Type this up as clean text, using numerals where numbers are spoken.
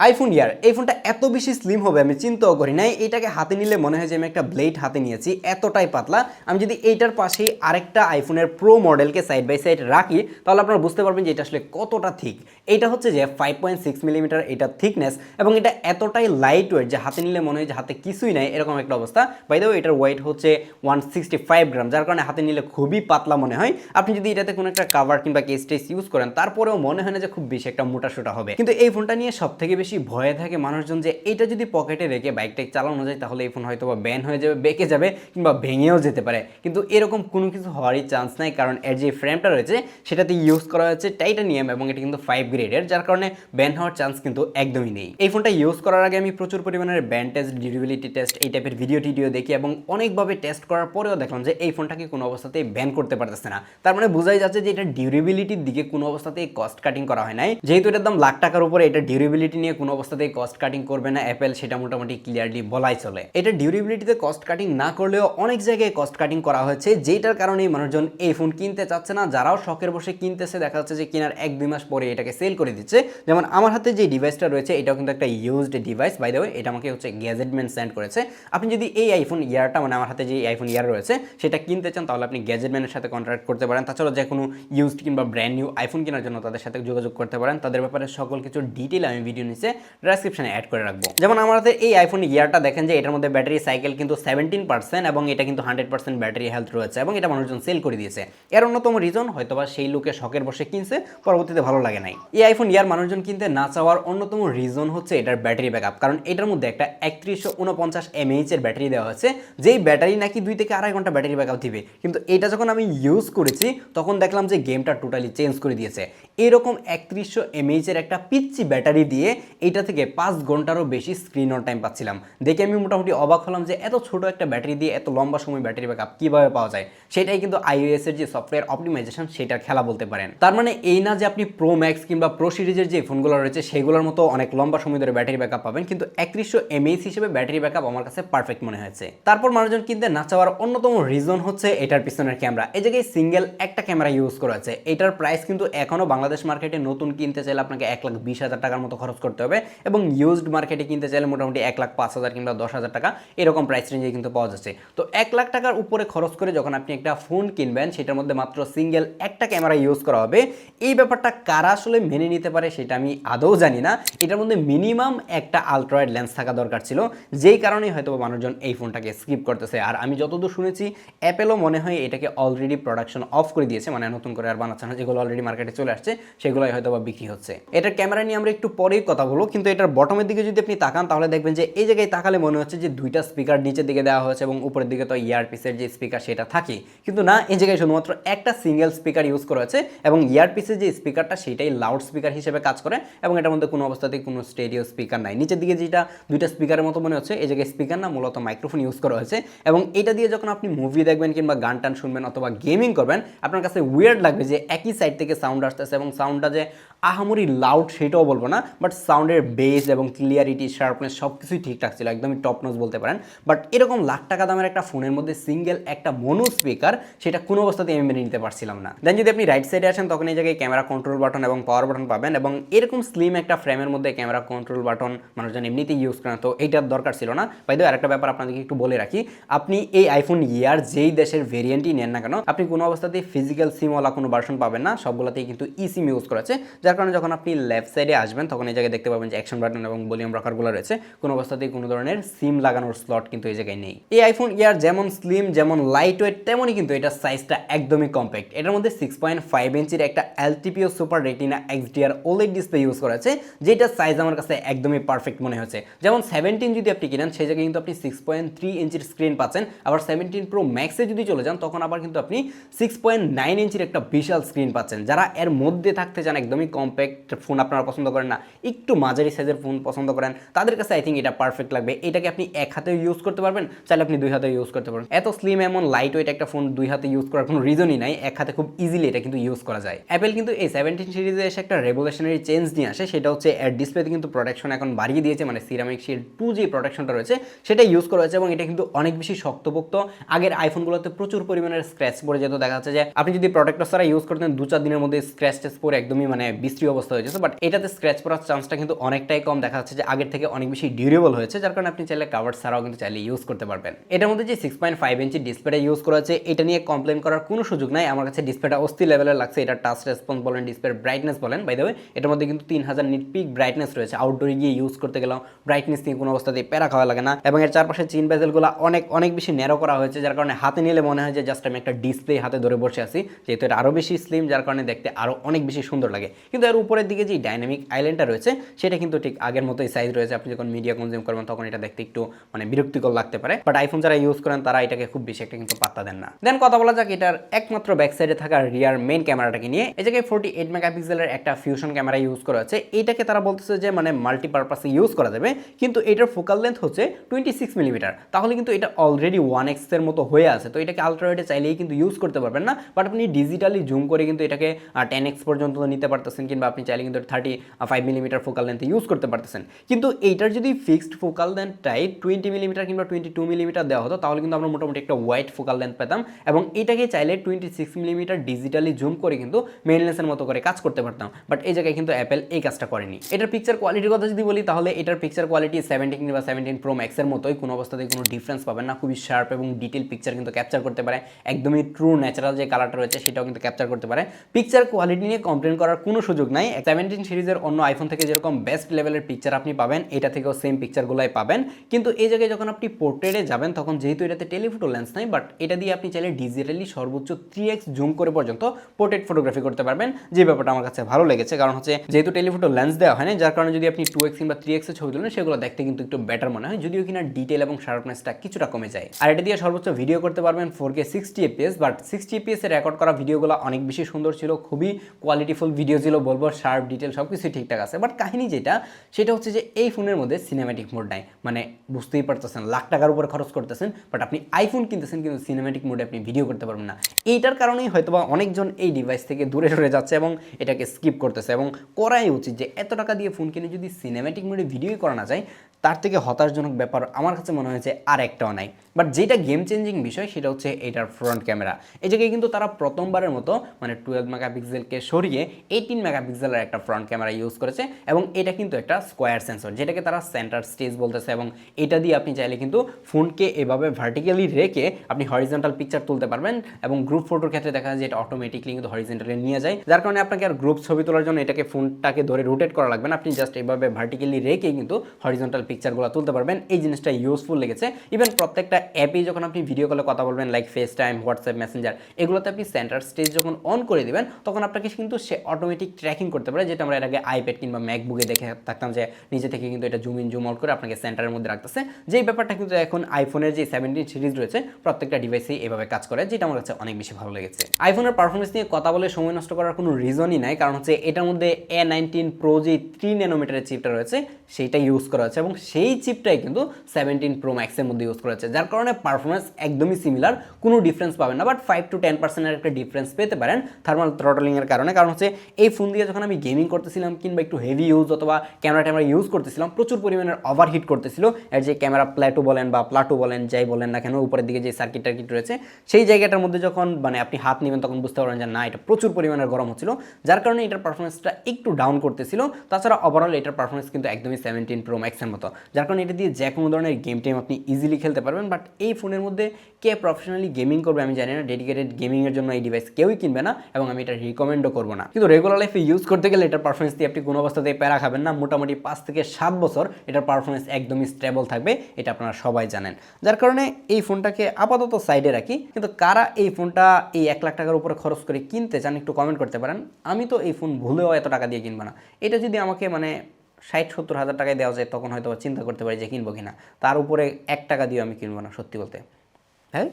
IPhone ইয়ার এই ফোনটা এত বেশি স্লিম হবে আমি চিন্তাও করি নাই। এটাকে হাতে নিলে মনে হয় যে আমি একটা ব্লেড হাতে নিয়েছি, এতটাই পাতলা। আমি যদি এইটার পাশেই আরেকটা আইফোনের প্রো মডেলকে সাইড বাই সাইড রাখি তাহলে আপনারা বুঝতে পারবেন যে এটা আসলে কতটা থিক। এটা হচ্ছে যে 5.6 মিলিমিটার এটা থিকনেস, এবং এটা এতটাই লাইট ওয়েট যে হাতে নিলে মনে হয় যে হাতে কিছুই নাই এরকম একটা অবস্থা। বাই দ্য ওয়ে এটার ওয়েট হচ্ছে 165 গ্রাম, যার কারণে হাতে নিলে খুবই পাতলা মনে হয়। আপনি যদি এটাতে কোনো একটা কাভার কিংবা কেস টেস ইউজ করেন তারপরেও মনে হয় না যে খুব বেশি একটা মোটা সোটা হবে। কিন্তু এই ফোনটা নিয়ে সব থেকে বেশি ভয়ে থাকে মানুষজন যে এটা যদি পকেটে রেখে বাইকটাকে চালানো যায় তাহলে এই ফোন হয়তো বা ব্যান হয়ে যাবে, বেঁকে যাবে কিংবা ভেঙেও যেতে পারে। কিন্তু এরকম কোনো কিছু হওয়ারই চান্স নাই, কারণ এর যে ফ্রেমটা রয়েছে সেটাতে ইউজ করা হয়েছে টাইটানিয়াম এবং এটা কিন্তু 5 গ্রেডের, যার কারণে ব্যান হওয়ার চান্স কিন্তু একদমই নেই। এই ফোনটা ইউজ করার আগে আমি প্রচুর পরিমাণের ব্যান্ড টেস্ট, ডিউরেবিলিটি টেস্ট এই টাইপের ভিডিও টিডিও দেখি এবং অনেকভাবে টেস্ট করার পরেও দেখলাম যে এই ফোনটাকে কোনো অবস্থাতেই ব্যান করতে পারতেছে না। তার মানে বোঝাই যাচ্ছে যে এটা ডিউরেবিলিটির দিকে কোনো অবস্থাতেই কস্ট কাটিং করা হয় নাই। যেহেতু এটার দাম লাখ টাকার উপরে, এটা ডিউরেবিলিটি নিয়ে কোনো অবস্থাতেই কস্ট কাটিং করবে না অ্যাপেল, সেটা মোটামুটি ক্লিয়ারলি বলাই চলে। এটা ডিউরেবিলিটিতে কস্ট কাটিং না করলেও অনেক জায়গায় কস্ট কাটিং করা হয়েছে, যেটার কারণেই মানুষজন এই ফোন কিনতে চাচ্ছে না। যারাও শখের বসে কিনতেছে দেখা যাচ্ছে যে কেনার 1-2 মাস পরে এটাকে সেল করে দিচ্ছে। যেমন আমার হাতে যে ডিভাইসটা রয়েছে এটাও কিন্তু একটা used device, by the way এটা আমাকে হচ্ছে গ্যাজেটম্যান সেন্ড করেছে। আপনি যদি এই আইফোন ইয়ারটা মানে আমার হাতে যে আইফোন ইয়ার রয়েছে সেটা কিনতে চান তাহলে আপনি গ্যাজেটম্যানের সাথে কন্ট্যাক্ট করতে পারেন। তাছাড়া যে কোনো ইউজড কিংবা ব্র্যান্ড নিউ আইফোন কেনার জন্য তাদের সাথে যোগাযোগ করতে পারেন। তাদের ব্যাপারে সকল কিছু ডিটেল আমি ভিডিও নিচে ডেসক্রিপশনে অ্যাড করে রাখবো। যেমন আমার হাতে এই আইফোন ইয়ারটা দেখেন যে এটার মধ্যে ব্যাটারি সাইকেল কিন্তু 17% এবং এটা কিন্তু 100% ব্যাটারি হেলথ রয়েছে এবং এটা মানুষজন সেল করে দিয়েছে। এর অন্যতম রিজন হয়তোবা সেই লোকে শখের বসে কিনছে, পরবর্তীতে ভালো লাগে নাই। এই আইফোন ইয়ার মানুষজন কিনতে না চাওয়ার অন্যতম রিজন হচ্ছে এটার ব্যাটারি ব্যাকআপ, কারণ এটার মধ্যে একটা 3149 mAh এর ব্যাটারি দেওয়া হচ্ছে, যেই ব্যাটারি নাকি 2 থেকে 2.5 ঘন্টা ব্যাটারি ব্যাকআপ দিবে। কিন্তু এটা যখন আমি ইউজ করেছি তখন দেখলাম যে গেমটা টোটালি চেঞ্জ করে দিয়েছে। এরকম 3100 mAh এর একটা পিচ্চি ব্যাটারি দিয়ে এটা থেকে 5 ঘন্টারও বেশি স্ক্রিন অন টাইম পাচ্ছিলাম। দেখে আমি মোটামুটি অবাক হলাম যে এত ছোট একটা ব্যাটারি দিয়ে এত লম্বা সময় ব্যাটারি ব্যাকআপ কিভাবে পাওয়া যায়। সেটাই কিন্তু iOS এর যে সফটওয়্যার অপটিমাইজেশন সেটার খেলা বলতে পারেন। তার মানে এই না যে আপনি প্রো ম্যাক্স কিংবা প্রো সিরিজের যে ফোনগুলো রয়েছে সেগুলোর মতো অনেক লম্বা সময় ধরে ব্যাটারি ব্যাকআপ পাবেন, কিন্তু 3100 mAh হিসেবে ব্যাটারি ব্যাকআপ আমার কাছে পারফেক্ট মনে হয়েছে। তারপর মানুষজন কিনতে না চাওয়ার অন্যতম রিজন হচ্ছে এটার পিছনের ক্যামেরা। এই জায়গায় সিঙ্গেল একটা ক্যামেরা ইউজ করা আছে। এটার প্রাইস কিন্তু এখনো বাংলাদেশ মার্কেটে নতুন কিনতে চাইলে আপনাকে 1,20,000 টাকার মতো খরচ করতে হবে এবং ইউজড মার্কেটে কিনতে চাইলে মোটামুটি 1,05,000 কিংবা 10,000 টাকা এরকম প্রাইস রেঞ্জে কিন্তু পাওয়া যাচ্ছে। তো 1 লাখ টাকার উপরে খরচ করে যখন আপনি একটা ফোন কিনবেন সেটার মধ্যে মাত্র সিঙ্গেল একটা ক্যামেরা ইউজ করা হবে, এই ব্যাপারটা কারা আসলে মেনে নিতে পারে সেটা আমি আদৌ জানি না। এটার মধ্যে মিনিমাম একটা আলট্রাওয়াইড লেন্স থাকা দরকার ছিল, যেই কারণেই হয়তো মানুষজন এই ফোনটাকে স্কিপ করতেছে। আর আমি যতদূর শুনেছি অ্যাপেলও মনে হয় এটাকে অলরেডি প্রোডাকশন অফ করে দিয়েছে, মানে নতুন করে আর বানাচ্ছে না, যেগুলো অলরেডি মার্কেটে চলে আসছে সেগুলোই হয়তো বা বিক্রি হচ্ছে। এটার ক্যামেরা নিয়ে আমরা একটু পরেই কথা বলবো, কিন্তু এটার বটমের দিকে যদি আপনি তাকান তাহলে দেখবেন যে এই জায়গায় তাকালে মনে হচ্ছে যে দুইটা স্পিকার নিচের দিকে দেওয়া হয়েছে এবং উপরের দিকে তো ইয়ারপিসের যে স্পিকার সেটা থাকে, কিন্তু না, এই জায়গায় শুধুমাত্র একটা সিঙ্গেল স্পিকার ইউজ করা হয়েছে এবং ইয়ারপিসের যে স্পিকারটা সেটাই লাউড স্পিকার হিসেবে কাজ করে এবং এটার মধ্যে কোনো অবস্থাতেই কোনো স্টেরিও স্পিকার নাই। নিচের দিকে যেটা দুইটা স্পিকারের মতো মনে হচ্ছে এই জায়গায় স্পিকার না, মূলত মাইক্রোফোন ইউজ করা হয়েছে এবং এটা দিয়ে যখন আপনি মুভি দেখবেন কিংবা গান টান শুনবেন অথবা গেমিং করবেন আপনার কাছে উইয়ার্ড লাগবে যে একই সাইড থেকে সাউন্ড আসতেছে এবং সাউন্ডটা যে আহামরি লাউড সেটাও বলবো না, বাট সাউন্ডের বেস এবং ক্লিয়ারিটি, শার্পনেস সব কিছুই ঠিকঠাক ছিল, একদমই টপ নচ বলতে পারেন। বাট এরকম লাখ টাকা দামের একটা ফোনের মধ্যে সিঙ্গেল একটা মনো স্পিকার, সেটা কোনো অবস্থাতে আমি মেনে নিতে পারছিলাম না। দেন যদি আপনি রাইট সাইডে আসেন তখন এই জায়গায় ক্যামেরা কন্ট্রোল বাটন এবং পাওয়ার বাটন পাবেন এবং এরকম স্লিম একটা ফ্রেমের মধ্যে ক্যামেরা কন্ট্রোল বাটন মানুষজন এমনিতেই ইউজ করেন, তো এইটার দরকার ছিল না। বাই দ্য ওয়ে আরেকটা ব্যাপার আপনাদেরকে একটু বলে রাখি, আপনি এই আইফোন ইয়ার যেই দেশের ভেরিয়েন্টই নেন না কেন আপনি কোনো অবস্থাতেই ফিজিক্যাল সিমওয়ালা কোনো ভার্সন পাবেন না, সবগুলোতেই কিন্তু ই সিম ইউজ করেছে। যার কারণে যখন আপনি লেফট সাইডে আসবেন তখন এই জায়গায় দেখতে পাবেন যে অ্যাকশন বাটন এবং ভলিউম রাখারগুলো রয়েছে, কোনো অবস্থাতেই কোনো ধরনের সিম লাগানোর স্লট কিন্তু এই জায়গায় নেই। এই আইফোন ইয়ার যেমন স্লিম যেমন লাইট ওয়েট তেমনই কিন্তু এটা সাইজটা একদমই কম্প্যাক্ট। এটার মধ্যে 6.5 ইঞ্চির একটা LTPO super retina XDR OLED display use করা আছে, যেটা সাইজ আমার কাছে একদমই পারফেক্ট মনে হয়েছে। যেমন 17 যদি আপনি কিনেন সেই জায়গায় কিন্তু আপনি 6.3 ইঞ্চির স্ক্রিন পাচ্ছেন, আবার 17 প্রো ম্যাক্সে যদি চলে যান তখন আবার কিন্তু আপনি 6.9 ইঞ্চির একটা বিশাল স্ক্রিন পাচ্ছেন। যারা এর মধ্যে থাকতে চান, একদমই কম্প্যাক্ট ফোন আপনারা পছন্দ করেন না, একটু মাঝারি সাইজের ফোন পছন্দ করেন, তাদের কাছে আই থিঙ্ক এটা পারফেক্ট লাগবে। এটাকে আপনি এক হাতে ইউজ করতে পারবেন, চাইলে আপনি দুই হাতে ইউজ করতে পারবেন। এত স্লিম এমন লাইট ওয়েট একটা ফোন দুই হাতে ইউজ করার কোনো রিজনই নাই, এক হাতে খুব ইজিলি এটা কিন্তু ইউজ করা যায়। অ্যাপেল কিন্তু এই 17 সিরিজে এসে একটা রেভলিউশনারি চেঞ্জ নিয়ে আসে, সেটা হচ্ছে এর ডিসপ্লেতে কিন্তু প্রোটেকশন এখন বাড়িয়ে দিয়েছে, মানে সিরামিক শিল্ড 2 যে প্রোটেকশনটা রয়েছে সেটা ইউজ করা হয়েছে এবং এটা কিন্তু অনেক বেশি শক্তপোক্ত। আগের আইফোনগুলোতে প্রচুর পরিমাণের স্ক্র্যাচ পড়ে যেত, দেখা যাচ্ছে যে আপনি যদি প্রোটেক্টর ছাড়া ইউজ করতেন 2-4 দিনের মধ্যে স্ক্র্যাচ টেস পরে একদমই মানে বিশ্রী অবস্থা হয়ে যেত, বাট এটাতে স্ক্র্যাচ পড়ার চান্সটা কিন্তু কিন্তু অনেকটাই কম, দেখা যাচ্ছে যে আগের থেকে অনেক বেশি ডিউরেবল হয়েছে, যার কারণে আপনি চাইলে কাভার ছাড়াও কিন্তু চাইলে ইউজ করতে পারবেন। এটার মধ্যে যে 6.5 ইঞ্চি ডিসপ্লেটা ইউজ করা হয়েছে এটা নিয়ে কমপ্লেন করার কোনো সুযোগ নাই। আমার কাছে ডিসপ্লেটা অস্থির লেভেলের লাগছে। এটা টাচ রেসপন্স বলেন, ডিসপ্লের ব্রাইটনেস বলেন, বাই দ্য ওয়ে এটার মধ্যে কিন্তু 3000 নিট পিক ব্রাইটনেস রয়েছে। আউটডোরে গিয়ে ইউজ করতে গেলাম ব্রাইটনেস নিয়ে কোনো অবস্থাতেই প্যারা খাওয়া লাগে না। এবং এর চারপাশে চিন বেজেলগুলো অনেক অনেক বেশি ন্যারো করা হয়েছে, যার কারণে হাতে নিলে মনে হয় যে জাস্ট আমি একটা ডিসপ্লে হাতে ধরে বসে আছি। যেহেতু এটা আরও বেশি স্লিম, যার কারণে দেখতে আরও অনেক বেশি সুন্দর লাগে। কিন্তু এর উপরের দিকে যে ডাইনামিক আইল্যান্ডটা রয়েছে সেটা কিন্তু ঠিক আগের মতোই সাইজ রয়েছে। আপনি যখন মিডিয়া কনজিউম করবেন তখন এটা দেখতে একটু মানে বিরক্তিকর লাগতে পারে, বাট আইফোন যারা ইউজ করেন তারা এটাকে খুব বেশি একটা কিন্তু পাত্তা দেন না। দেন কথা বলা যাক এটার একমাত্র ব্যাক সাইডে থাকা রিয়ার মেইন ক্যামেরাটাকে নিয়ে। এই জায়গায় 48 মেগাপিক্সেলের একটা ফিউশন ক্যামেরা ইউজ করা হচ্ছে। এইটাকে তারা বলতেছে যে মানে মাল্টিপারপাসে ইউজ করা যাবে, কিন্তু এটার ফোকাল লেন্থ হচ্ছে 26 মিলিমিটার। তাহলে কিন্তু এটা অলরেডি 1x এর মতো হয়ে আছে, তো এটাকে আলট্রা ওয়াইডে চাইলেই কিন্তু ইউজ করতে পারবেন না, বাট আপনি ডিজিটালি জুম করে কিন্তু এটাকে 10x পর্যন্ত নিতে পারতেছেন, কিংবা আপনি চাইলে কিন্তু 35 মিলিমিটার ফোকাল লেন্থে ইউজ করতে পারতেছেন। কিন্তু এইটার যদি ফিক্সড ফোকাল লেন্থটাই 20 মিলিমিটার কিংবা 22 মিলিমিটার দেওয়া হতো তাহলে কিন্তু আমরা মোটামুটি একটা ওয়াইড ফোকাল লেন্থ পেতাম, এবং এটাকে চাইলে 26 মিলিমিটার ডিজিটালি জুম করে কিন্তু মেইন লেন্সের মতো করে কাজ করতে পারতাম। বাট এই জায়গায় কিন্তু অ্যাপেল এই কাজটা করেনি। এটার পিকচার কোয়ালিটির কথা যদি বলি তাহলে এটার পিকচার কোয়ালিটি 17 বা 17 প্রো ম্যাক্সের মতোই, কোনো অবস্থাতেই কোনো ডিফারেন্স পাবেন না। খুবই শার্প এবং ডিটেল পিকচার কিন্তু ক্যাপচার করতে পারে, একদমই ট্রু ন্যাচারাল যে কালারটা রয়েছে সেটাও কিন্তু ক্যাপচার করতে পারে। পিকচার কোয়ালিটি নিয়ে কমপ্লেন করার কোনো সুযোগ নাই। 17 সিরিজের অন্য আইফোন থেকে যেরকম বেস্ট লেভেলের পিকচার আপনি পাবেন, এটা থেকেও সেম পিকচারগুলোই পাবেন। কিন্তু এই জায়গায় যখন আপনি পোর্ট্রেটে যাবেন তখন যেহেতু এটাতে টেলিফোটো লেন্স নাই, বাট এটা দিয়ে আপনি চাইলে ডিজিটালি সর্বোচ্চ 3x জুম করে পর্যন্ত পোর্ট্রেট ফটোগ্রাফি করতে পারবেন, যে ব্যাপারটা আমার কাছে ভালো লেগেছে। কারণ হচ্ছে যেহেতু টেলিফোটো লেন্স দেওয়া হয় না, যার কারণে যদি আপনি 2x কিংবা 3x এর ছবি তুলেন সেগুলো দেখতে কিন্তু একটু বেটার মনে হয়, যদিও কিনা ডিটেল এবং শার্পনেসটা কিছুটা কমে যায়। আর এটা দিয়ে সর্বোচ্চ ভিডিও করতে পারবেন 4K 60 fps, but 60 fps A record করা ভিডিওগুলো অনেক বেশি সুন্দর ছিল, খুবই কোয়ালিটিফুল ভিডিও ছিল, বলবো শার্প ডিটেল সব কিছু ঠিকঠাক আছে। বাট কাহিনী যেটা সেটা হচ্ছে যে এই ফোনের মধ্যে সিনেম্যাটিক মোড নাই। মানে বুঝতেই পারতেছেন লাখ টাকার উপরে খরচ করতেছেন, বাট আপনি আইফোন কিনতেছেন কিন্তু সিনেম্যাটিক মোডে আপনি ভিডিও করতে পারবেন না। এইটার কারণেই হয়তোবা অনেকজন এই ডিভাইস থেকে দূরে সরে যাচ্ছে এবং এটাকে স্কিপ করতেছে, এবং করাই উচিত যে এত টাকা দিয়ে ফোন কিনে যদি সিনেম্যাটিক মোডে ভিডিওই করা না যায়, তার থেকে হতাশজনক ব্যাপার আমার কাছে মনে হয়েছে আর একটাও নাই। বাট যেটা গেম চেঞ্জিং বিষয় সেটা হচ্ছে এটার ফ্রন্ট ক্যামেরা। এই জায়গায় কিন্তু তারা প্রথমবারের মতো মানে 12 মেগাপিক্সেলকে সরিয়ে 18 মেগাপিক্সেলের একটা ফ্রন্ট ক্যামেরা ইউজ করেছে, এবং এটা কিন্তু একটা স্কোয়ার সেন্সর যেটাকে তারা সেন্টার স্টেজ বলতেছে, এবং এটা দিয়ে আপনি চাইলে কিন্তু ফোনকে এভাবে ভার্টিক্যালি রেখে আপনি হরিজন্টাল পিকচার তুলতে পারবেন, এবং গ্রুপ ফটোর ক্ষেত্রে দেখা যায় যে এটা অটোমেটিকলি কিন্তু হরিজন্টালি নিয়ে যায়, যার কারণে আপনাকে আর গ্রুপ ছবি তোলার জন্য এটাকে ফোনটাকে ধরে রোটেট করা লাগবে না, আপনি জাস্ট এইভাবে ভার্টিক্যালি রেখে কিন্তু হরিজন্টাল পিকচারগুলো তুলতে পারবেন। এই জিনিসটা ইউজফুল লেগেছে। ইভেন প্রত্যেকটা অ্যাপে যখন আপনি ভিডিও কলে কথা বলবেন like face time, WhatsApp, Messenger, এগুলোতে আপনি সেন্টার স্টেজ যখন অন করে দিবেন তখন আপনাকে কিন্তু সে অটোমেটিক ট্র্যাকিং করতে পারে, যেটা আমরা এর আগে আইপ্যাড কিংবা ম্যাকবুকে দেখে থাকতাম যে নিজে থেকে কিন্তু এটা জুম ইন জুম আউট করে আপনাকে সেন্টারের মধ্যে রাখতেছে। যেই ব্যাপারটা কিন্তু এখন আইফোনের যে 17 সিরিজ রয়েছে প্রত্যেকটা ডিভাইসেই এভাবে কাজ করে, যেটা আমার কাছে অনেক বেশি ভালো লেগেছে। আইফোনের পারফরমেন্স নিয়ে কথা বলে সময় নষ্ট করার কোনো রিজনই নাই, কারণ হচ্ছে এটার মধ্যে A19 Pro যে 3 ন্যানোমিটারের চিপটা রয়েছে সেইটা ইউজ করা হচ্ছে, এবং সেই চিপটাই কিন্তু 17 Pro Max এর মধ্যে ইউজ করা হচ্ছে, যার কারণে পারফরমেন্স একদমই সিমিলার, কোনো ডিফারেন্স পাবেন না। বাট 5 to 10% একটা ডিফারেন্স পেতে পারেন থার্মাল থ্রটলিং এর কারণে। কারণ হচ্ছে এই ফোন দিয়ে যখন আমি গেমিং করতেছিলাম কিংবা একটু হেভি ইউজ অথবা ক্যামেরা ট্যামেরা ইউজ করতেছিলাম প্রচুর পরিমাণের ওভারহিট করতেছিল। এর যে ক্যামেরা প্ল্যাটো বলেন বা প্লাটো বলেন যাই বলেন না কেন, উপরের দিকে যে সার্কিট টার্কিট রয়েছে সেই জায়গাটার মধ্যে যখন মানে আপনি হাত নেবেন তখন বুঝতে পারবেন যে না এটা প্রচুর পরিমাণের গরম হচ্ছিল, যার কারণে এটার পারফরমেন্সটা একটু ডাউন করতেছিল। তাছাড়া ওভারঅল এটার পারফরমেন্স কিন্তু একদমই 17 Pro Max এর মতো, যার কারণে এটা দিয়ে যে কোনো ধরনের গেম টেম আপনি ইজিলি খেলতে পারবেন। বাট এই ফোনের মধ্যে কে প্রফেশনালি গেমিং করবে আমি জানি না, ডেডিকেটেড গেমিংয়ের জন্য এই ডিভাইস কেউই কিনবে না, এবং আমি এটা রিকমেন্ডও করবো না। কিন্তু রেগুলার লাইফে ইউজ করতে গেলে এটার পারফরমেন্স দিয়ে আপনি কোনো অবস্থাতেই প্যারা খাবেন না। মোটামুটি 5 থেকে 7 বছর এটার পারফরমেন্স একদমই স্টেবল থাকবে, এটা আপনারা সবাই জানেন। যার কারণে এই ফোনটাকে আপাতত সাইডে রাখি। কিন্তু কারা এই ফোনটা এই 1 লাখ টাকার উপরে খরচ করে কিনতে চান একটু কমেন্ট করতে পারেন। আমি তো এই ফোন ভুলেও এত টাকা দিয়ে কিনবো না। এটা যদি আমাকে মানে 60-70 হাজার টাকায় দেওয়া যায় তখন হয়তো চিন্তা করতে পারি যে কিনবো কিনা, তার উপরে 1 টাকা দিয়ে আমি কিনবো না সত্যি বলতে। হ্যাঁ।